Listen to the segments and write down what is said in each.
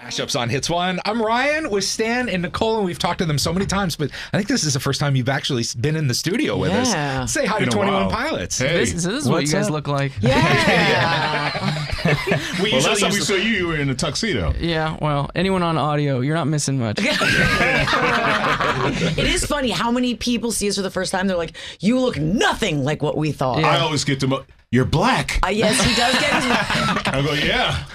Mashups on Hits One. I'm Ryan with Stan and Nicole, and we've talked to them so many times, but I think this is the first time you've actually been in the studio with us. Say hi to 21 Pilots. Hey. This is what you guys look like. Yeah. Last time we saw you were in a tuxedo. Yeah, well, anyone on audio, you're not missing much. It is funny how many people see us for the first time. They're like, you look nothing like what we thought. Yeah. I always get to you're black. Yes, he does get his... I go, yeah.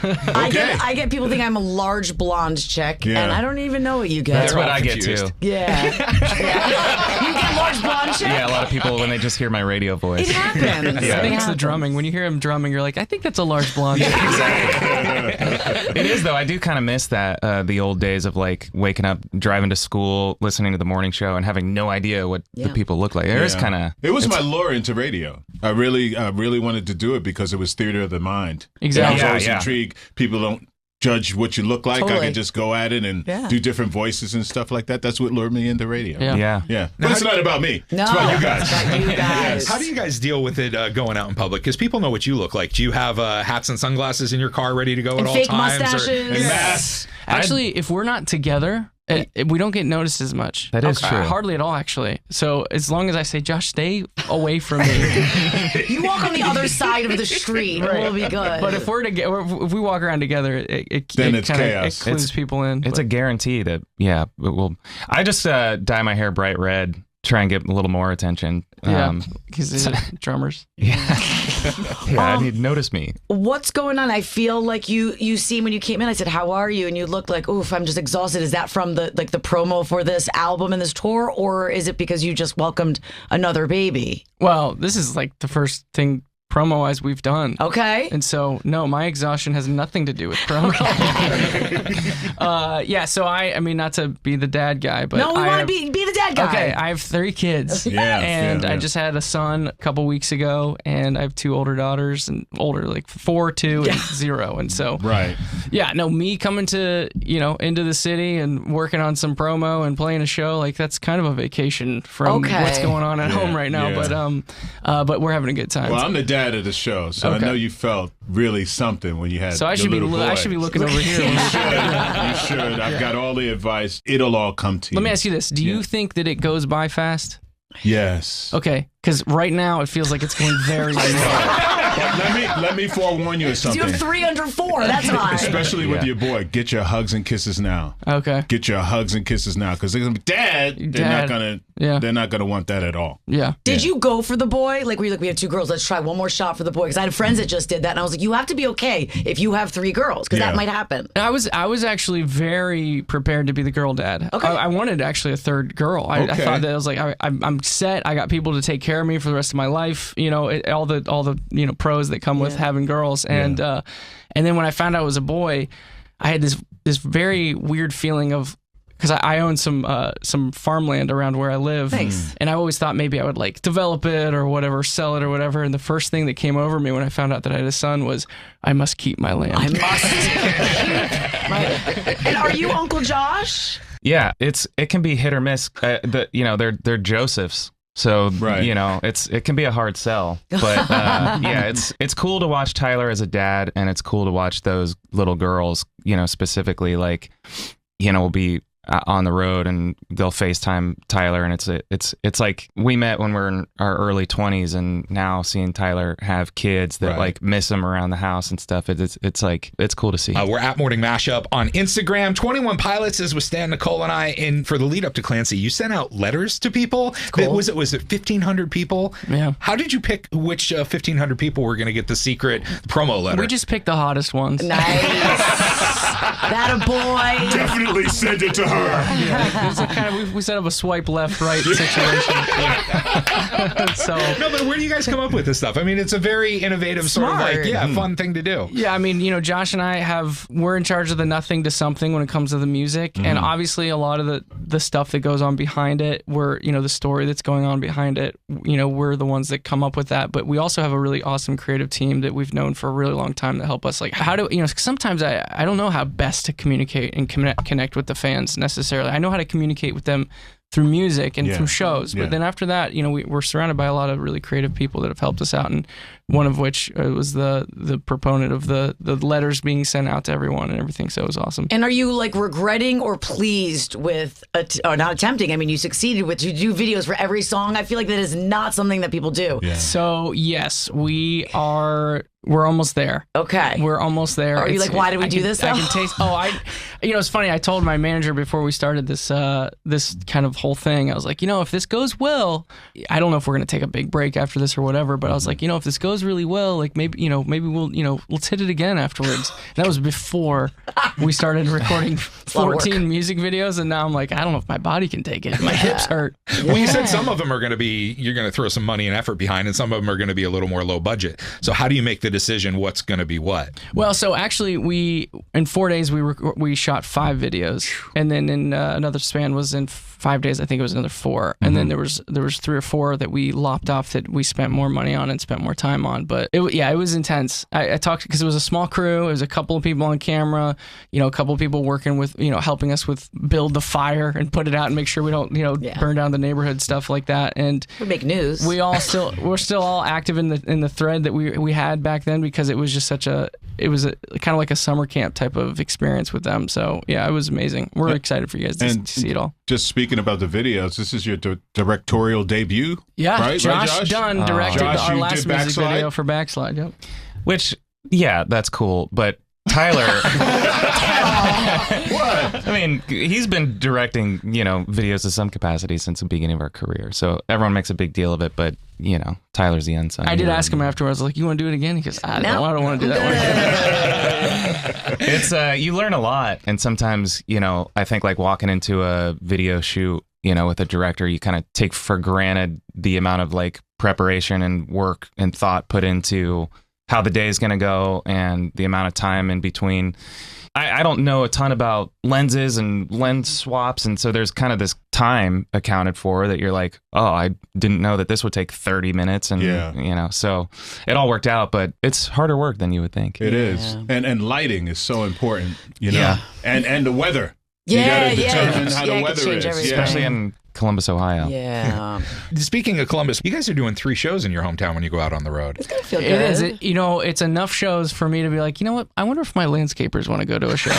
Okay. I get people think I'm a large blonde chick, and I don't even know what you get. That's what I get too. Yeah. You get large blonde chick? Yeah, a lot of people, when they just hear my radio voice. It happens. I think it's the drumming. When you hear him drumming, you're like, I think that's a large blonde. Yeah, exactly. It is, though. I do kind of miss that, the old days of like waking up, driving to school, listening to the morning show, and having no idea what the people look like. There is kind of... It was my lure into radio. I really wanted to do it because it was theater of the mind. Exactly. I was always intrigued. People don't judge what you look like. Totally. I can just go at it and do different voices and stuff like that. That's what lured me into radio. Yeah. But it's not about me. No, it's about you guys. It's about you guys. How do you guys deal with it going out in public? Because people know what you look like. Do you have hats and sunglasses in your car ready to go at all fake times? mustaches? And masks? Actually, if we're not together, we don't get noticed as much. That is true. Hardly at all, actually. So as long as I say, Josh, stay away from me. You walk on the other side of the street, we'll be good. But if we're together, if we walk around together, it it's kind chaos. of clues people in. It's a guarantee that, it will. I just dye my hair bright red, try and get a little more attention. Because drummers. Yeah, he'd notice me. What's going on? I feel like you see when you came in, I said, how are you? And you looked like, oof, I'm just exhausted. Is that from the promo for this album and this tour? Or is it because you just welcomed another baby? Well, this is like the first thing promo-wise we've done. Okay. And so, no, my exhaustion has nothing to do with promo. So I mean, not to be the dad guy, but no, we want to be the dad guy. Okay, I have 3 kids. Yeah. I just had a son a couple weeks ago, and I have 2 older daughters, and older, like 4, 2, and 0. And so, me coming to, into the city and working on some promo and playing a show, like that's kind of a vacation from what's going on at home right now. But we're having a good time. Well, I'm the dad of the show, so I know you felt really something when you had. So I should be looking over here. You should. I've got all the advice. It'll all come to you. Let me ask you this: do you think that it goes by fast? Yes. Okay, because right now it feels like it's going very slow. Let me forewarn you of something. You have 304. That's high. Especially with your boy. Get your hugs and kisses now. Okay. Get your hugs and kisses now, because they're gonna be Dad. They're not gonna want that at all. Yeah. Did you go for the boy? Like, were you like, we have 2 girls, let's try one more shot for the boy? Because I had friends that just did that, and I was like, you have to be okay if you have 3 girls, because that might happen. I was actually very prepared to be the girl dad. Okay. I wanted actually a 3rd girl. I thought that I was like, I'm set. I got people to take care of me for the rest of my life. All the pros that come with having girls, and then when I found out it was a boy, I had this very weird feeling of, because I own some farmland around where I live. Thanks. And I always thought maybe I would like develop it or whatever, sell it or whatever. And the first thing that came over me when I found out that I had a son was, I must keep my land. I must. And are you Uncle Josh? Yeah, it can be hit or miss. They're Josephs. So it can be a hard sell, but it's cool to watch Tyler as a dad, and it's cool to watch those little girls, specifically, like, we'll be on the road and they'll FaceTime Tyler, and it's like we met when we're in our early 20s, and now seeing Tyler have kids that like miss him around the house and stuff, it's like, it's cool to see. We're at Morning Mashup on Instagram. 21 Pilots is with Stan, Nicole, and I. And for the lead up to Clancy, you sent out letters to people. Cool. Was it 1,500 people? Yeah. How did you pick which 1,500 people were going to get the secret promo letter? We just picked the hottest ones. Nice. That a boy. Definitely send it to her. Yeah, it's a kind of, we set up a swipe left right situation. So no, but where do you guys come up with this stuff? I mean, it's a very innovative sort of like fun thing to do. Yeah, I mean, Josh and I we're in charge of the nothing to something when it comes to the music, and obviously a lot of the stuff that goes on behind it, the story that's going on behind it, we're the ones that come up with that. But we also have a really awesome creative team that we've known for a really long time that help us. Like, how do sometimes I don't know how best to communicate and connect with the fans necessarily. I know how to communicate with them through music and through shows. But then after that, you know, we're surrounded by a lot of really creative people that have helped us out, and one of which was the proponent of the letters being sent out to everyone and everything. So it was awesome. And are you like regretting or pleased with, or not attempting? I mean, you succeeded with, you do videos for every song. I feel like that is not something that people do. Yeah. So yes, we're almost there. Okay. We're almost there. Are you like, why did we do this? I can taste. You know, it's funny. I told my manager before we started this kind of whole thing. I was like, you know, if this goes well, I don't know if we're gonna take a big break after this or whatever. But I was like, you know, if this goes really well, like maybe we'll, you know, let's hit it again afterwards. And that was before we started recording 14 music videos, and now I'm like, I don't know if my body can take it. My hips hurt. Well, you said some of them are gonna be, you're gonna throw some money and effort behind, and some of them are gonna be a little more low budget. So how do you make the decision what's going to be what? Well, so actually in 4 days we shot 5 videos, and then in another span was in 5 days, I think it was another 4, and then there was 3 or 4 that we lopped off that we spent more money on and spent more time on. But it was intense. I talked because it was a small crew. It was a couple of people on camera, you know, a couple of people working with, you know, helping us with build the fire and put it out and make sure we don't, you know, burn down the neighborhood, stuff like that. And we make news. We're still all active in the thread that we had back then, because it was just it was kind of like a summer camp type of experience with them. So yeah, it was amazing. We're excited for you guys to see it all. Just speaking about the videos, this is your directorial debut. Yeah, right? Josh Dunn directed our last music video for Backslide. Yep. Which, yeah, that's cool. But Tyler, what? I mean, he's been directing, you know, videos of some capacity since the beginning of our career. So everyone makes a big deal of it, but you know, Tyler's the unsung. I did ask him afterwards, like, you want to do it again? He goes, I don't want to do that one. It's you learn a lot, and sometimes, you know, I think like walking into a video shoot, you know, with a director, you kind of take for granted the amount of like preparation and work and thought put into how the day is going to go and the amount of time in between. I don't know a ton about lenses and lens swaps, and so there's kind of this time accounted for that you're like, oh, I didn't know that this would take 30 minutes, and you know, so it all worked out, but it's harder work than you would think. It is, and lighting is so important, you know, and the weather. You got to determine how the weather is, especially in Columbus, Ohio. Yeah. Speaking of Columbus, you guys are doing 3 shows in your hometown when you go out on the road. It's gonna feel good. It is. You know, it's enough shows for me to be like, you know what? I wonder if my landscapers want to go to a show.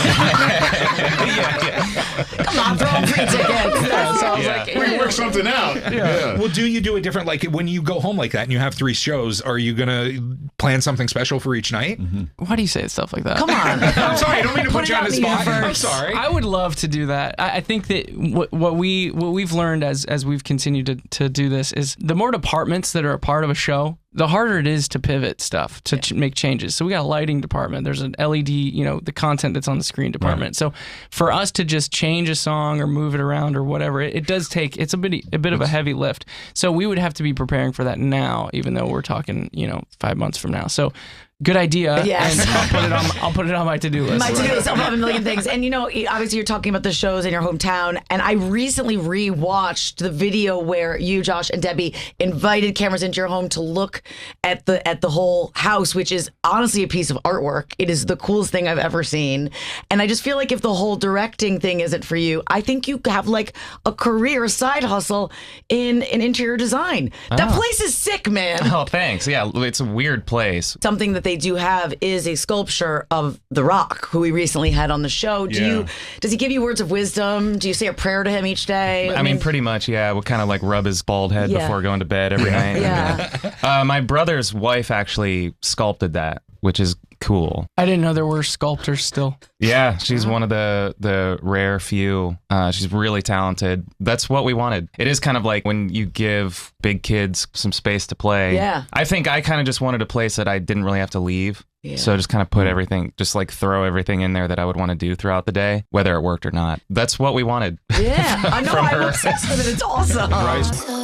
Come on, throw them free tickets. So I was like, we can work something out. Yeah. Well, do you do it different? Like when you go home like that and you have 3 shows, are you gonna plan something special for each night? Why do you say stuff like that? Come on. I'm sorry. I don't mean to put you on the spot. I'm sorry. I would love to do that. I think that what we've learned as we've continued to do this is the more departments that are a part of a show, the harder it is to pivot stuff, to make changes. So we got a lighting department. There's an LED, you know, the content that's on the screen department. Right. So for us to just change a song or move it around or whatever, it does take, it's a bit of a heavy lift. So we would have to be preparing for that now, even though we're talking, you know, 5 months from now. So good idea. Yes. And I'll put it on my to-do list. My to-do list. I'll have a million things. And you know, obviously you're talking about the shows in your hometown. And I recently rewatched the video where you, Josh, and Debbie invited cameras into your home to look at the whole house, which is honestly a piece of artwork. It is the coolest thing I've ever seen. And I just feel like if the whole directing thing isn't for you, I think you have like a career, a side hustle in interior design. That place is sick, man. Oh, thanks. Yeah, it's a weird place. Something that they do have is a sculpture of The Rock, who we recently had on the show. Does he give you words of wisdom? Do you say a prayer to him each day? I mean, pretty much, yeah. We'll kind of like rub his bald head before going to bed every night. Yeah. My brother's wife actually sculpted that, which is cool. I didn't know there were sculptors still. Yeah, she's one of the rare few. She's really talented. That's what we wanted. It is kind of like when you give big kids some space to play. Yeah. I think I kind of just wanted a place that I didn't really have to leave. Yeah. So just kind of put everything, just like throw everything in there that I would want to do throughout the day, whether it worked or not. That's what we wanted. Yeah, I know. I'm obsessed with it. It's awesome.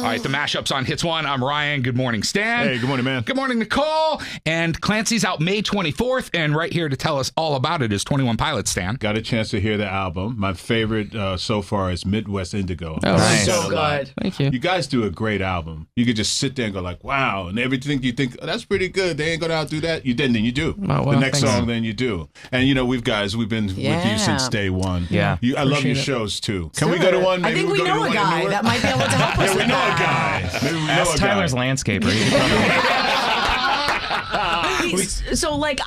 All right, the Mashup's on Hits 1. I'm Ryan. Good morning, Stan. Hey, good morning, man. Good morning, Nicole. And Clancy's out May 24th, and right here to tell us all about it is 21 Pilots, Stan. Got a chance to hear the album. My favorite so far is Midwest Indigo. Oh, nice. So good. Thank you. You guys do a great album. You could just sit there and go like, wow, and everything you think, oh, that's pretty good. They ain't going to outdo that. You didn't, then you do. Oh, well, the next thanks. song, then you do. And, you know, we've been with you since day one. Yeah. I love your shows, too. Can we go to one? Maybe I think we know a guy that might be able to help us Yeah, we with know a that. guy. Maybe we know Ask a guy. Tyler's landscaper. He can So like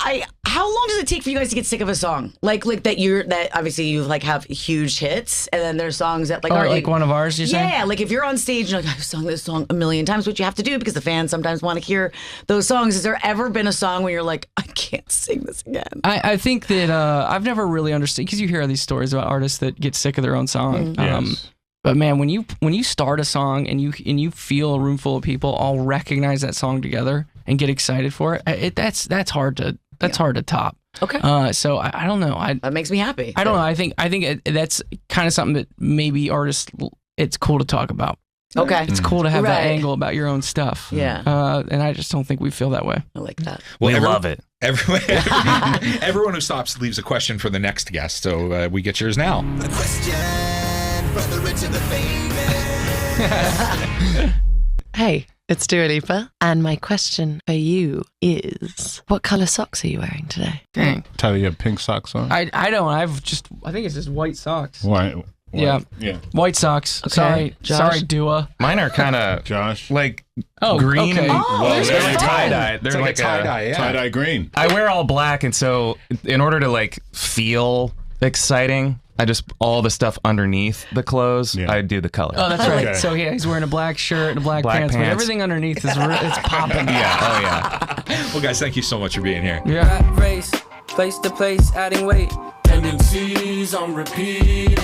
how long does it take for you guys to get sick of a song? Like that obviously you like have huge hits and then there's songs that like are like one of ours, you're saying? Yeah, like if you're on stage and you're like, I've sung this song a million times, which you have to do because the fans sometimes want to hear those songs. Has there ever been a song where you're like, I can't sing this again? I think that I've never really understood, because you hear these stories about artists that get sick of their own song. Yes. But man, when you start a song and you feel a room full of people all recognize that song together and get excited for it, that's hard to top. Okay. So I don't know. That makes me happy. I don't know. I think that's kind of something that maybe artists, it's cool to talk about. Okay. It's cool to have that Right. angle about your own stuff. Yeah. And I just don't think we feel that way. I like that. Well, we love it. Everyone who stops leaves a question for the next guest, so we get yours now. The question for the rich and the famous. Hey, it's Dua Lipa, and my question for you is, what color socks are you wearing today? Dang. Tyler, you have pink socks on? I don't. I think it's just white socks. Why? Yeah. White socks. Okay. Josh? Sorry, Dua. Mine are kind of Josh? like Oh, green. okay. And, Oh, they're like fun. tie-dye. They're It's like a tie-dye, yeah. Tie-dye green. I wear all black, and so in order to like feel exciting, I just all the stuff underneath the clothes. Yeah. I do the color. Oh, that's Okay. right. So yeah, he's wearing a black shirt and a black Black pants, but pants. everything underneath is it's popping. Yeah. Oh yeah. Well, guys, thank you so much for being here. Yeah. Rat race, place to place, adding weight. Tendencies on repeat.